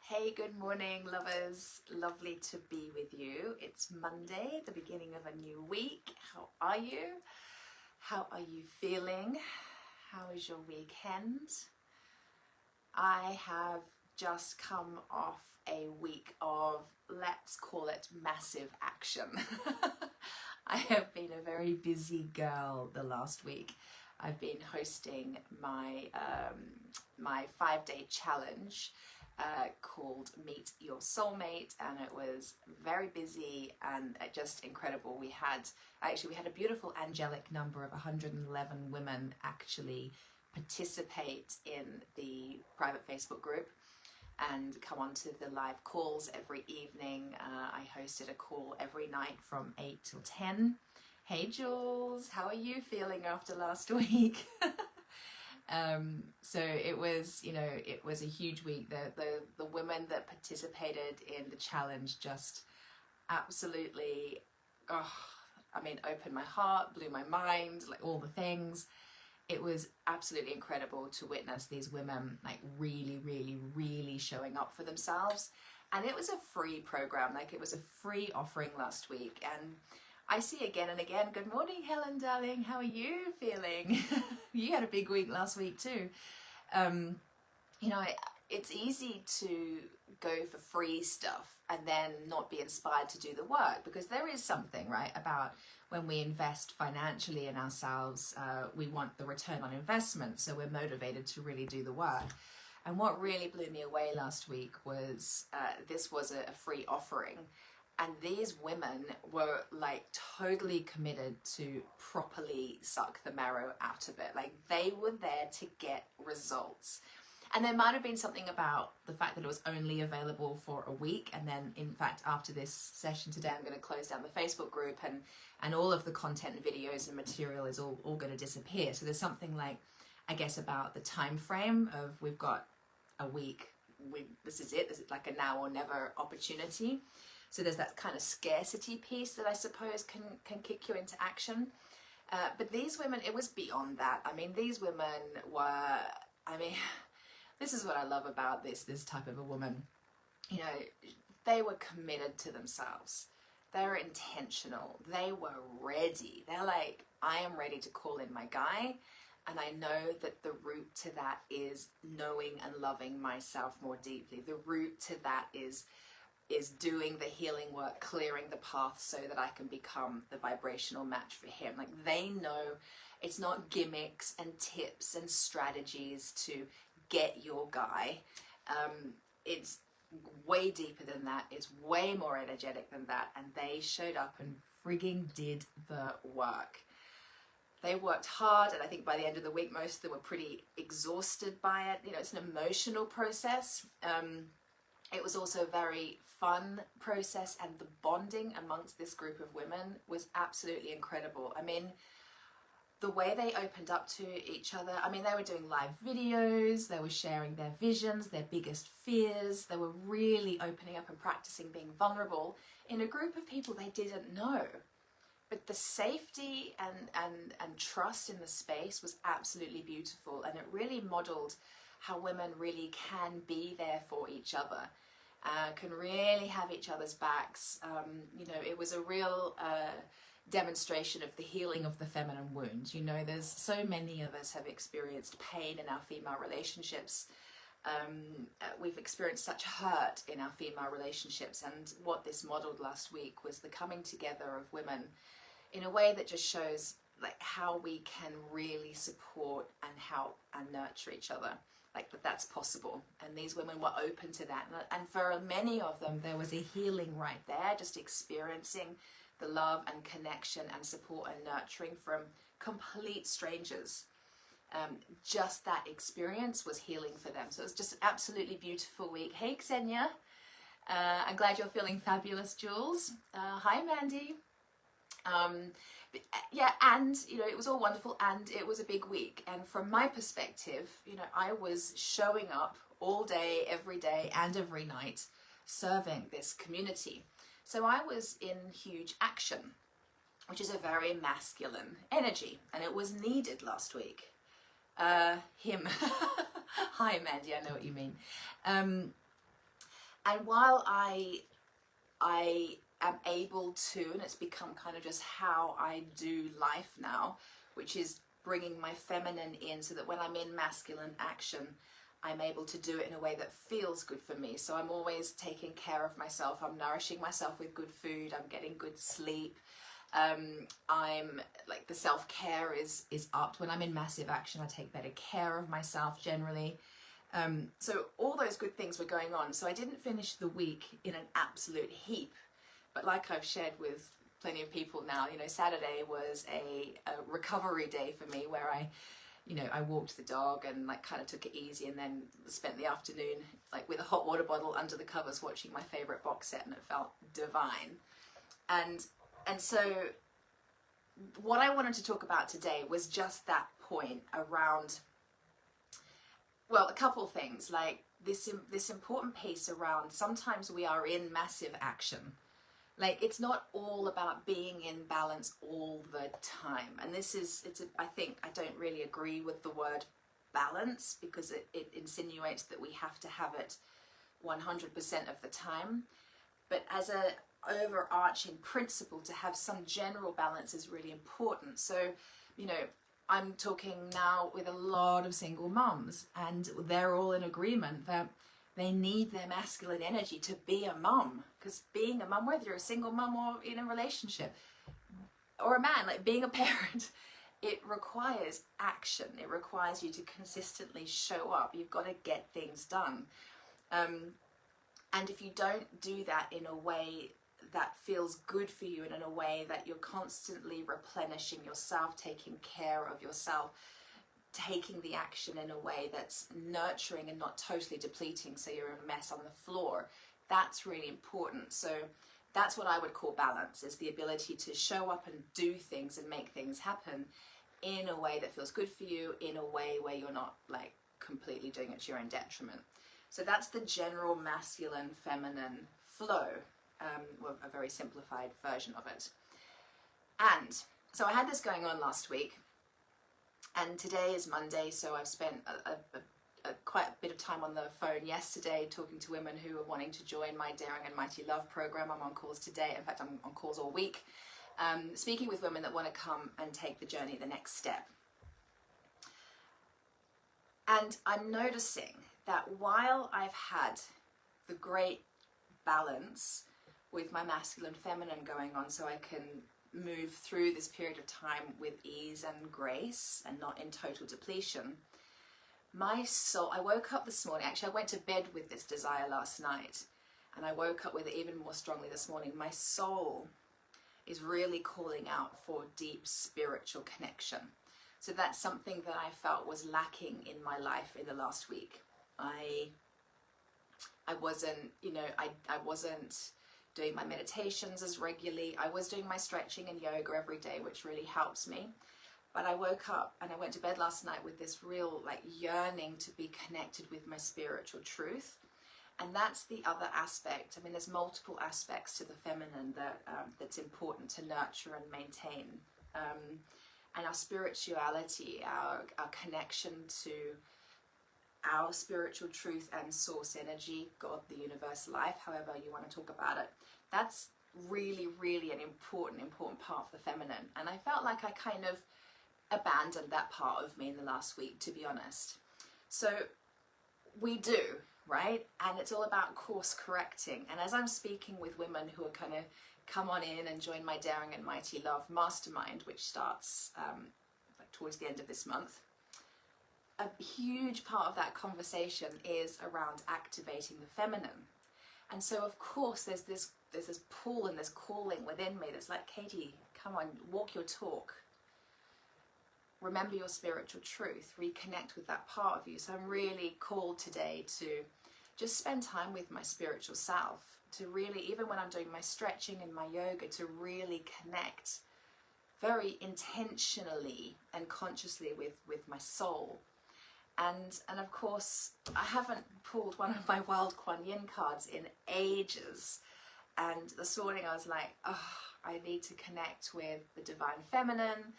Hey, good morning, lovers. Lovely to be with you. It's Monday, the beginning of a new week. How are you? How are you feeling? How is your weekend? I have just come off a week of, let's call it, massive action. I have been a very busy girl the last week. I've been hosting my my 5-day challenge called Meet Your Soulmate, and it was very busy and just incredible. We had a beautiful angelic number of 111 women actually participate in the private Facebook group and come on to the live calls every evening. I hosted a call every night from 8 till 10. Hey Jules, how are you feeling after last week? So it was, it was a huge week. The women that participated in the challenge just absolutely, opened my heart, blew my mind, like all the things. It was absolutely incredible to witness these women like really, really, really showing up for themselves. And it was a free program, like it was a free offering last week. And I see again and again, good morning, Helen, darling. How are you feeling? You had a big week last week too. It's easy to go for free stuff and then not be inspired to do the work, because there is something, right, about when we invest financially in ourselves, we want the return on investment. So we're motivated to really do the work. And what really blew me away last week was this was a free offering. And these women were like totally committed to properly suck the marrow out of it. Like they were there to get results. And there might have been something about the fact that it was only available for a week. And then in fact, after this session today, I'm going to close down the Facebook group and all of the content and videos and material is all going to disappear. So there's something like, I guess, about the time frame of we've got a week. This is it. This is like a now or never opportunity. So there's that kind of scarcity piece that I suppose can kick you into action. But these women, it was beyond that. I mean, these women were, this is what I love about this type of a woman. They were committed to themselves. They were intentional. They were ready. They're like, I am ready to call in my guy. And I know that the route to that is knowing and loving myself more deeply. The route to that is doing the healing work, clearing the path so that I can become the vibrational match for him. Like they know it's not gimmicks and tips and strategies to get your guy. It's way deeper than that. It's way more energetic than that. And they showed up and frigging did the work. They worked hard, and I think by the end of the week, most of them were pretty exhausted by it. It's an emotional process. It was also a very fun process, and the bonding amongst this group of women was absolutely incredible. The way they opened up to each other, they were doing live videos, they were sharing their visions, their biggest fears, they were really opening up and practicing being vulnerable in a group of people they didn't know. But the safety and trust in the space was absolutely beautiful, and it really modeled how women really can be there for each other, can really have each other's backs. It was a real demonstration of the healing of the feminine wound. There's so many of us have experienced pain in our female relationships. We've experienced such hurt in our female relationships, and what this modeled last week was the coming together of women in a way that just shows like how we can really support and help and nurture each other. Like that's possible, and these women were open to that, and for many of them there was a healing right there, just experiencing the love and connection and support and nurturing from complete strangers. Just that experience was healing for them. So it was just an absolutely beautiful week. Hey Xenia, I'm glad you're feeling fabulous, Jules. Hi Mandy. It was all wonderful, and it was a big week. And from my perspective, I was showing up all day, every day, and every night, serving this community. So I was in huge action, which is a very masculine energy, and it was needed last week. Him. Hi, Mandy, I know what you mean. And while I am able to, and it's become kind of just how I do life now, which is bringing my feminine in so that when I'm in masculine action, I'm able to do it in a way that feels good for me. So I'm always taking care of myself. I'm nourishing myself with good food. I'm getting good sleep. I'm like, the self-care is upped. When I'm in massive action, I take better care of myself generally. So all those good things were going on. So I didn't finish the week in an absolute heap. But like I've shared with plenty of people now, you know, Saturday was a recovery day for me, where I walked the dog and like kind of took it easy, and then spent the afternoon like with a hot water bottle under the covers watching my favorite box set, and it felt divine. And so what I wanted to talk about today was just that point around, well, a couple of things, like this important piece around sometimes we are in massive action. Like, it's not all about being in balance all the time. And I think I don't really agree with the word balance, because it insinuates that we have to have it 100% of the time. But as a overarching principle, to have some general balance is really important. So, you know, I'm talking now with a lot of single mums, and they're all in agreement that they need their masculine energy to be a mum. Because being a mum, whether you're a single mum or in a relationship, or a man, like being a parent, it requires action. It requires you to consistently show up. You've got to get things done. And if you don't do that in a way that feels good for you, and in a way that you're constantly replenishing yourself, taking care of yourself, taking the action in a way that's nurturing and not totally depleting, so you're a mess on the floor, that's really important. So that's what I would call balance, is the ability to show up and do things and make things happen in a way that feels good for you, in a way where you're not like completely doing it to your own detriment. So that's the general masculine feminine flow, well, a very simplified version of it. And so I had this going on last week, and today is Monday, so I've spent quite a bit of time on the phone yesterday talking to women who are wanting to join my Daring and Mighty Love program. I'm on calls today. In fact, I'm on calls all week, speaking with women that want to come and take the journey the next step. And I'm noticing that while I've had the great balance with my masculine feminine going on, so I can move through this period of time with ease and grace and not in total depletion, my soul, I woke up this morning, actually I went to bed with this desire last night, and I woke up with it even more strongly this morning. My soul is really calling out for deep spiritual connection. So that's something that I felt was lacking in my life in the last week. I wasn't, I wasn't doing my meditations as regularly. I was doing my stretching and yoga every day, which really helps me. But I woke up and I went to bed last night with this real yearning to be connected with my spiritual truth. And that's the other aspect. I mean, there's multiple aspects to the feminine that that's important to nurture and maintain. And our spirituality, our connection to our spiritual truth and source energy, God, the universe, life, however you want to talk about it, that's really, really an important part of the feminine. And I felt like I kind of abandoned that part of me in the last week, to be honest. So we do, right? And it's all about course correcting. And as I'm speaking with women who are kind of come on in and join my Daring and Mighty Love Mastermind, which starts towards the end of this month, a huge part of that conversation is around activating the feminine. And so of course there's this pull and this calling within me that's like, Katie, come on, walk your talk. Remember your spiritual truth, reconnect with that part of you. So I'm really called today to just spend time with my spiritual self, to really, even when I'm doing my stretching and my yoga, to really connect very intentionally and consciously with my soul. And of course, I haven't pulled one of my Wild Kuan Yin cards in ages. And this morning I was like, oh, I need to connect with the divine feminine,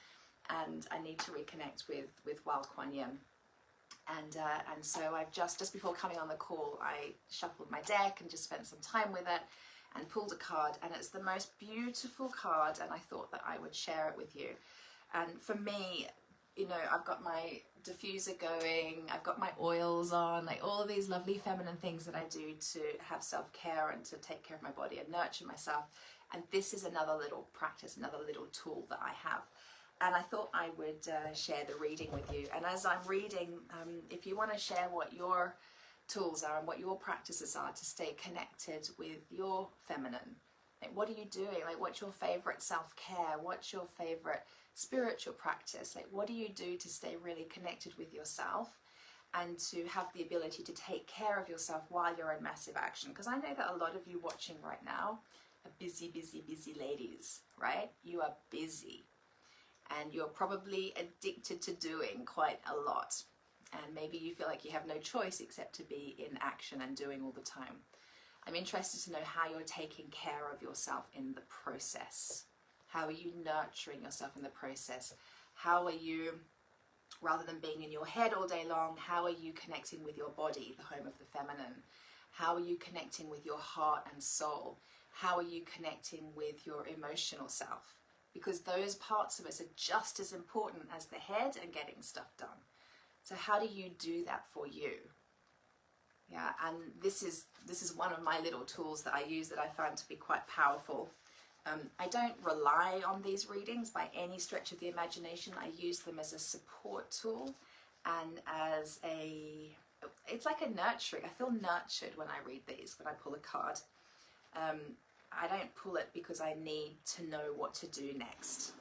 and I need to reconnect with Wild Kuan Yin. And so I've just before coming on the call, I shuffled my deck and just spent some time with it and pulled a card, and it's the most beautiful card, and I thought that I would share it with you. And for me, you know, I've got my diffuser going, I've got my oils on, like all of these lovely feminine things that I do to have self-care and to take care of my body and nurture myself. And this is another little practice, another little tool that I have. And I thought I would share the reading with you. And as I'm reading, if you want to share what your tools are and what your practices are to stay connected with your feminine, like what are you doing? Like, what's your favorite self-care? What's your favorite spiritual practice? Like, what do you do to stay really connected with yourself and to have the ability to take care of yourself while you're in massive action? Because I know that a lot of you watching right now are busy, busy, busy ladies, right? You are busy. And you're probably addicted to doing quite a lot. And maybe you feel like you have no choice except to be in action and doing all the time. I'm interested to know how you're taking care of yourself in the process. How are you nurturing yourself in the process? How are you, rather than being in your head all day long, how are you connecting with your body, the home of the feminine? How are you connecting with your heart and soul? How are you connecting with your emotional self? Because those parts of us are just as important as the head and getting stuff done. So how do you do that for you? Yeah, and this is one of my little tools that I use that I find to be quite powerful. I don't rely on these readings by any stretch of the imagination. I use them as a support tool and as it's like a nurturing. I feel nurtured when I read these, when I pull a card. I don't pull it because I need to know what to do next.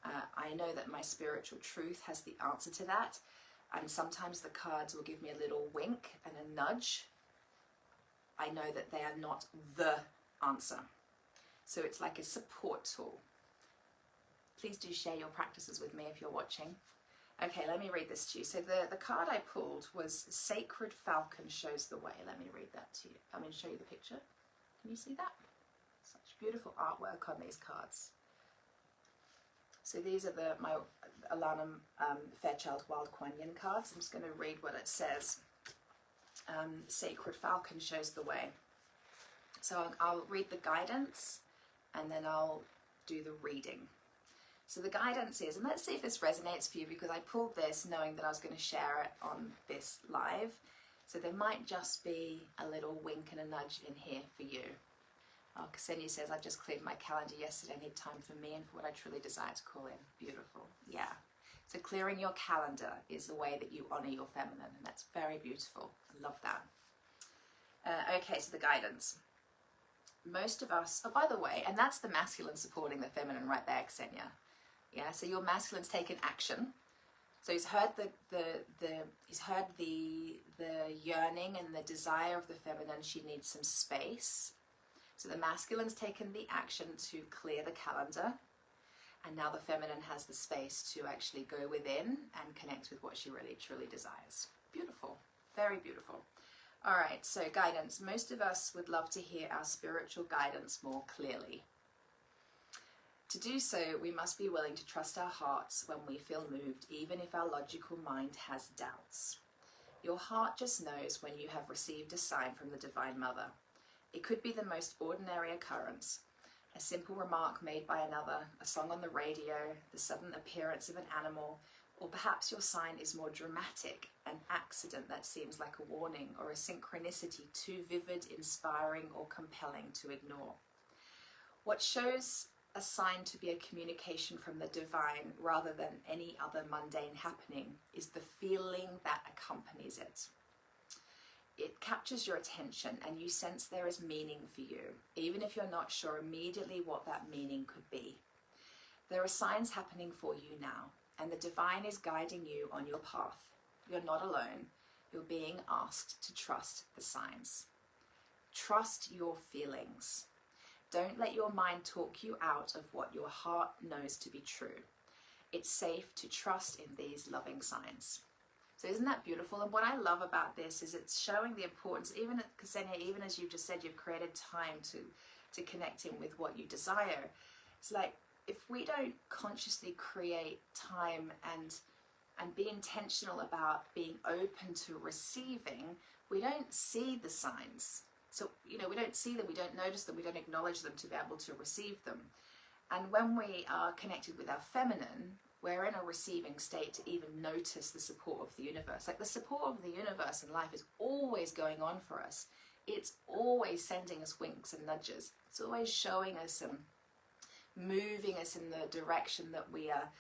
I know that my spiritual truth has the answer to that, and sometimes the cards will give me a little wink and a nudge. I know that they are not the answer. So it's like a support tool. Please do share your practices with me if you're watching. Okay, let me read this to you. So the card I pulled was Sacred Falcon Shows the Way. Let me read that to you. I'm going to show you the picture. Can you see that? Such beautiful artwork on these cards. So these are my Alana Fairchild Wild Kuan Yin cards. I'm just going to read what it says. Sacred Falcon Shows the Way. So I'll read the guidance and then I'll do the reading. So the guidance is, and let's see if this resonates for you, because I pulled this knowing that I was going to share it on this live. So there might just be a little wink and a nudge in here for you. Oh, Ksenia says, I just cleared my calendar yesterday. I need time for me and for what I truly desire to call in. Beautiful. Yeah. So clearing your calendar is the way that you honor your feminine, and that's very beautiful. I love that. Okay, so the guidance. Most of us, oh, by the way, and that's the masculine supporting the feminine right there, Ksenia. Yeah, so your masculine's taken action. So he's heard the yearning and the desire of the feminine. She needs some space. So the masculine's taken the action to clear the calendar, and now the feminine has the space to actually go within and connect with what she really truly desires. Beautiful, very beautiful. All right, so guidance. Most of us would love to hear our spiritual guidance more clearly. To do so, we must be willing to trust our hearts when we feel moved, even if our logical mind has doubts. Your heart just knows when you have received a sign from the Divine Mother. It could be the most ordinary occurrence, a simple remark made by another, a song on the radio, the sudden appearance of an animal, or perhaps your sign is more dramatic, an accident that seems like a warning, or a synchronicity too vivid, inspiring, or compelling to ignore. What shows a sign to be a communication from the divine rather than any other mundane happening is the feeling that accompanies it. It captures your attention and you sense there is meaning for you, even if you're not sure immediately what that meaning could be. There are signs happening for you now, and the divine is guiding you on your path. You're not alone. You're being asked to trust the signs. Trust your feelings. Don't let your mind talk you out of what your heart knows to be true. It's safe to trust in these loving signs. So isn't that beautiful? And what I love about this is it's showing the importance, even Ksenia, even as you just said, you've created time to connecting with what you desire. It's like, if we don't consciously create time and and be intentional about being open to receiving, we don't see the signs. So, we don't see them, we don't notice them, we don't acknowledge them to be able to receive them. And when we are connected with our feminine, we're in a receiving state to even notice the support of the universe. Like, the support of the universe in life is always going on for us. It's always sending us winks and nudges. It's always showing us and moving us in the direction that we are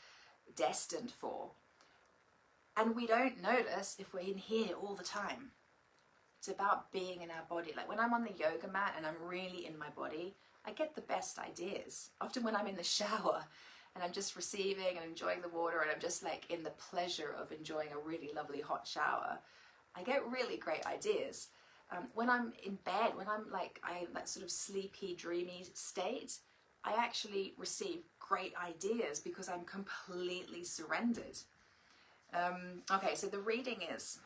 destined for. And we don't notice if we're in here all the time. It's about being in our body. Like, when I'm on the yoga mat and I'm really in my body, I get the best ideas. Often when I'm in the shower and I'm just receiving and enjoying the water, and I'm just like in the pleasure of enjoying a really lovely hot shower, I get really great ideas. When I'm in bed, when I'm like, that sort of sleepy, dreamy state, I actually receive great ideas because I'm completely surrendered. Okay, so the reading is,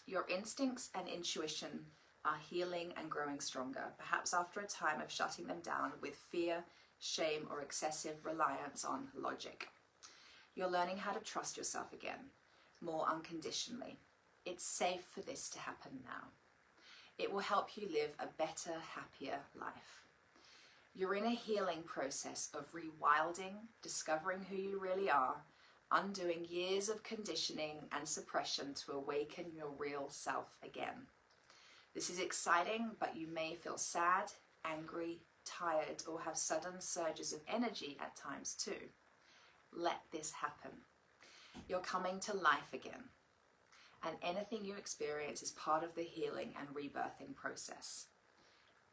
your instincts and intuition are healing and growing stronger, perhaps after a time of shutting them down with fear, shame, or excessive reliance on logic. You're learning how to trust yourself again, more unconditionally. It's safe for this to happen now. It will help you live a better, happier life. You're in a healing process of rewilding, discovering who you really are, undoing years of conditioning and suppression to awaken your real self again. This is exciting, but you may feel sad, angry, tired, or have sudden surges of energy at times too. Let this happen. You're coming to life again, and anything you experience is part of the healing and rebirthing process.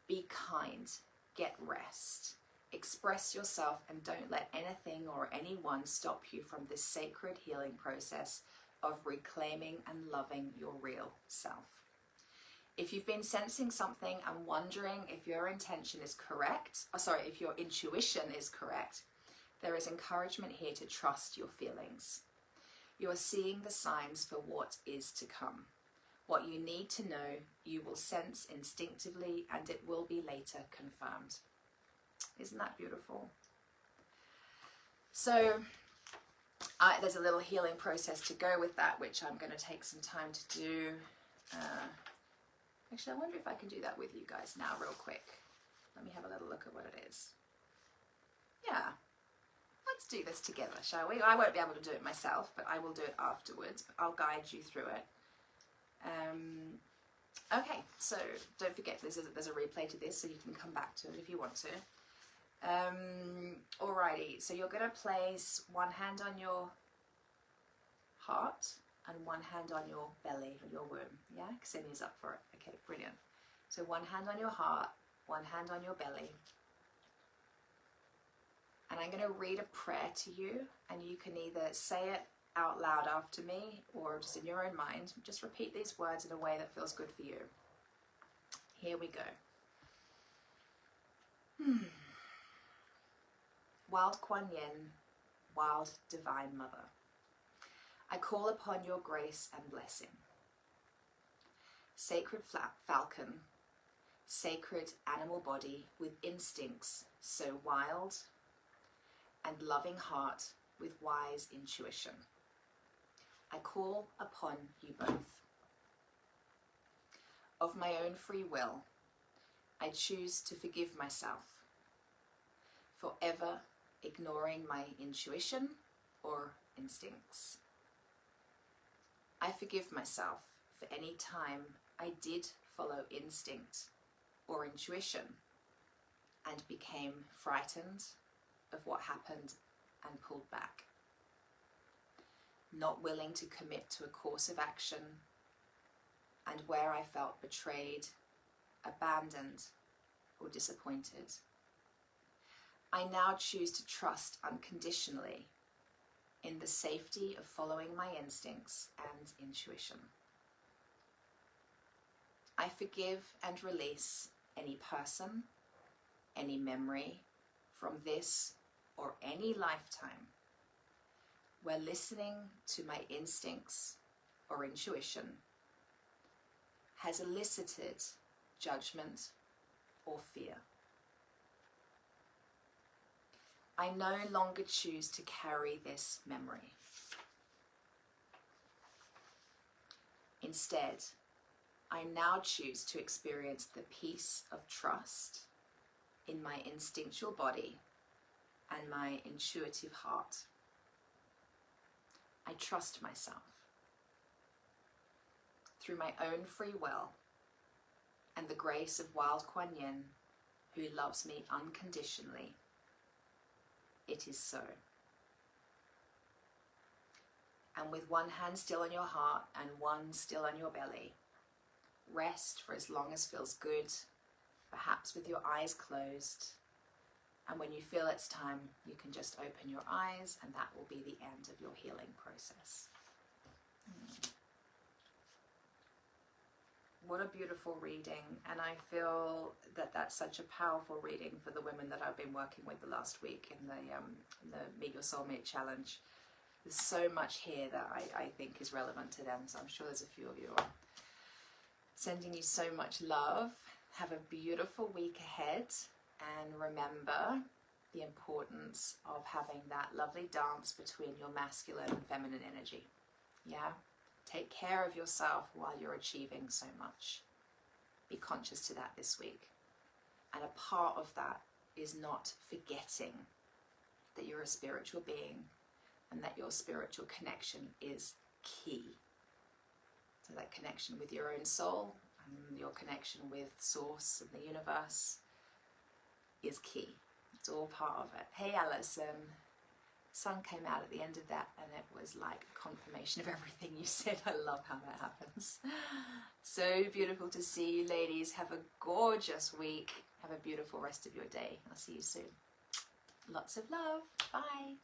Be kind, get rest, express yourself, and don't let anything or anyone stop you from this sacred healing process of reclaiming and loving your real self. If you've been sensing something and wondering if your intention is correct, if your intuition is correct, there is encouragement here to trust your feelings. You are seeing the signs for what is to come. What you need to know, you will sense instinctively, and it will be later confirmed. Isn't that beautiful? So there's a little healing process to go with that, which I'm going to take some time to do. Actually, I wonder if I can do that with you guys now real quick. Let me have a little look at what it is. Yeah, let's do this together, shall we? I won't be able to do it myself, but I will do it afterwards. I'll guide you through it. Okay, so don't forget there's a replay to this, so you can come back to it if you want to. Alrighty, so you're going to place one hand on your heart and one hand on your belly, or your womb. Yeah, Ksenia's up for it. Okay, brilliant. So one hand on your heart, one hand on your belly. And I'm going to read a prayer to you, and you can either say it out loud after me or just in your own mind. Just repeat these words in a way that feels good for you. Here we go. Wild Kuan Yin, wild divine mother, I call upon your grace and blessing. Sacred falcon, sacred animal body with instincts so wild, and loving heart with wise intuition, I call upon you both. Of my own free will, I choose to forgive myself for ever ignoring my intuition or instincts. I forgive myself for any time I did follow instinct or intuition and became frightened of what happened and pulled back, not willing to commit to a course of action, and where I felt betrayed, abandoned, or disappointed. I now choose to trust unconditionally in the safety of following my instincts and intuition. I forgive and release any person, any memory from this or any lifetime where listening to my instincts or intuition has elicited judgment or fear. I no longer choose to carry this memory. Instead, I now choose to experience the peace of trust in my instinctual body and my intuitive heart. I trust myself. Through my own free will and the grace of Wild Kuan Yin, who loves me unconditionally, it is so. And with one hand still on your heart and one still on your belly, rest for as long as feels good, perhaps with your eyes closed. And when you feel it's time, you can just open your eyes, and that will be the end of your healing process. What a beautiful reading, and I feel that that's such a powerful reading for the women that I've been working with the last week in the Meet Your Soulmate Challenge. There's so much here that I think is relevant to them, so I'm sure there's a few of you. Sending you so much love. Have a beautiful week ahead, and remember the importance of having that lovely dance between your masculine and feminine energy. Yeah? Take care of yourself while you're achieving so much. Be conscious to that this week. And a part of that is not forgetting that you're a spiritual being and that your spiritual connection is key. So that connection with your own soul and your connection with Source and the universe is key. It's all part of it. Hey Alison, sun came out at the end of that and it was like confirmation of everything you said. I love how that happens. So beautiful to see you ladies. Have a gorgeous week. Have a beautiful rest of your day. I'll see you soon. Lots of love. Bye.